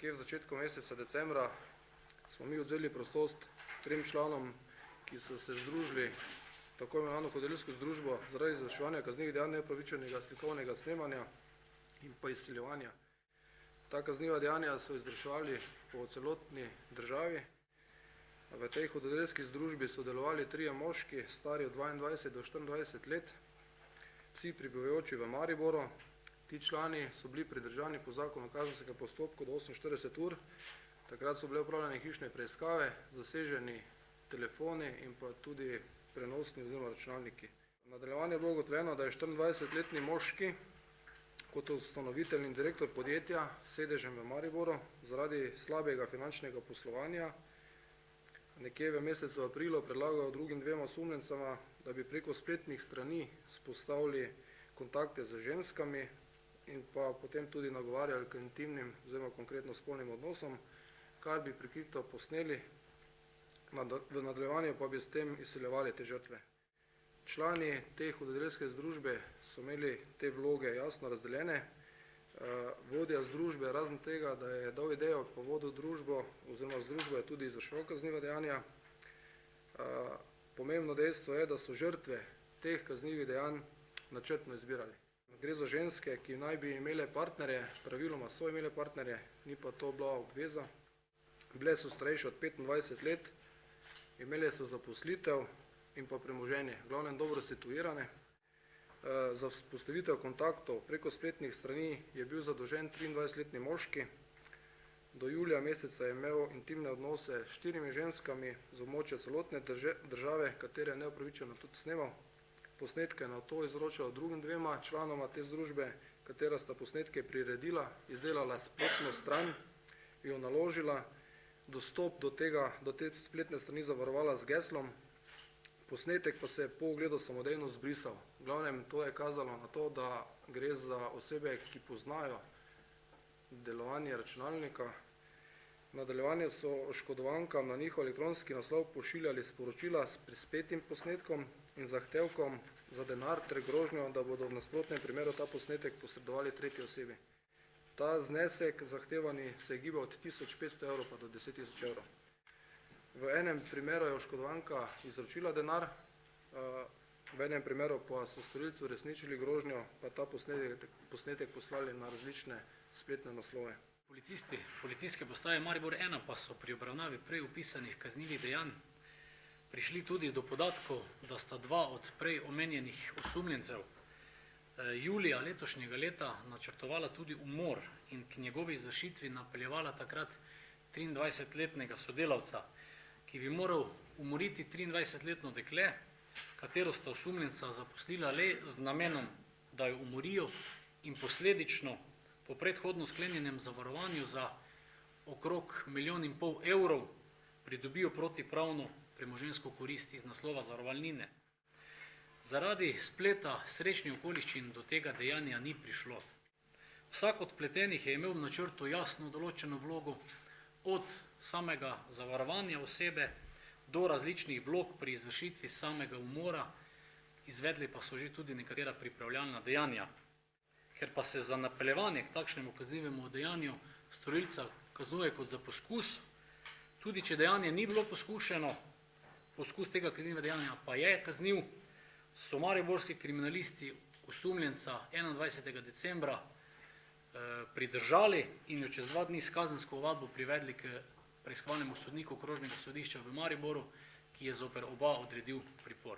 nekje v začetku meseca decembra smo mi odzeli prostost 3 članom, ki so se združili tako imenovano hudodelsko združbo zaradi izvrševanja kaznivih dejanj neupravičenega slikovnega snemanja in pa izsiljevanja. Ta kazniva dejanja so izvrševali po celotni državi. V tej hudodelski združbi so delovali 3 moški, stari od 22 do 24 let, vsi prebivajoči v Mariboru. Ti člani so bili pridržani po zakonu kazenskega postopka do 48 ur. Takrat so bile opravljene hišne preiskave, zaseženi telefoni in pa tudi prenosni oziroma računalniki. V nadaljevanju je bilo ugotovljeno, da je 24-letni moški kot ustanovitelj in direktor podjetja s sedežem v Mariboru zaradi slabega finančnega poslovanja nekje v mesecu aprilu predlagal drugim 2 osumljencama, da bi preko spletnih strani vzpostavili kontakte z ženskami in pa potem tudi nagovarjali k intimnim oziroma konkretno spolnim odnosom, kar bi prikrito posneli, v nadaljevanju pa bi s tem izsiljevali te žrtve. Člani te hudodelske združbe so imeli te vloge jasno razdeljene. Vodja združbe, razen tega, da je dal idejo pa vodil družbo oziroma združbo, je tudi izvrševal kazniva dejanja. Pomembno dejstvo je, da so žrtve teh kaznivih dejanj načrtno izbirali. Gre za ženske, ki naj bi imele partnerje, praviloma so imele partnerje, ni pa to bila obveza. Bile so starejše od 25 let, imele so zaposlitev in pa premoženje, v glavnem dobro situirane. Za vzpostavitev kontaktov preko spletnih strani je bil zadolžen 23-letni moški. Do julija meseca je imel intimne odnose s 4 ženskami z območja celotne države, katere je neupravičeno tudi snemal. Posnetke na to izročal drugim 2 članoma te združbe, katera sta posnetke priredila, izdelala spletno stran, jo naložila, dostop do te spletne strani zavarovala z geslom, posnetek pa se je po ogledu samodejno zbrisal. V glavnem to je kazalo na to, da gre za osebe, ki poznajo delovanje računalnika. V nadaljevanju so oškodovankam na njihov elektronski naslov pošiljali sporočila s prispetim posnetkom in zahtevkom za denar ter grožnjo, da bodo v nasprotnem primeru ta posnetek posredovali tretji osebi. Ta znesek zahtevani se je gibal od 1500 evrov pa do 10 000 evrov. V enem primeru je oškodovanka izročila denar, v enem primeru pa so storilci uresničili grožnjo, pa ta posnetek poslali na različne spletne naslove. Policisti Policijske postaje Maribor 1 pa so pri obravnavi prej opisanih kaznivih dejanj prišli tudi do podatkov, da sta 2 od prej omenjenih osumljencev julija letošnjega leta načrtovala tudi umor in k njegovi izvršitvi napeljevala takrat 23-letnega sodelavca, ki bi moral umoriti 23-letno dekle, katero sta osumljenca zaposlila le z namenom, da jo umorijo in posledično po predhodno sklenjenem zavarovanju za okrog 1,5 milijona evrov pridobijo protipravno premoženjsko korist iz naslova zavarovalnine. Zaradi spleta srečnih okoliščin do tega dejanja ni prišlo. Vsak od vpletenih je imel v načrtu jasno določeno vlogo, od samega zavarovanja osebe do različnih vlog pri izvršitvi samega umora, izvedli pa so že tudi nekatera pripravljalna dejanja. Ker pa se za napeljevanje k takšnemu kaznivemu dejanju storilca kaznuje kot za poskus, tudi če dejanje ni bilo poskušeno, poskus tega kaznivega dejanja pa je kazniv, so mariborski kriminalisti osumljenca 21. decembra pridržali in jo čez 2 dni s kazensko ovadbo privedli k preiskovalnemu sodniku okrožnega sodišča v Mariboru, ki je zoper oba odredil pripor.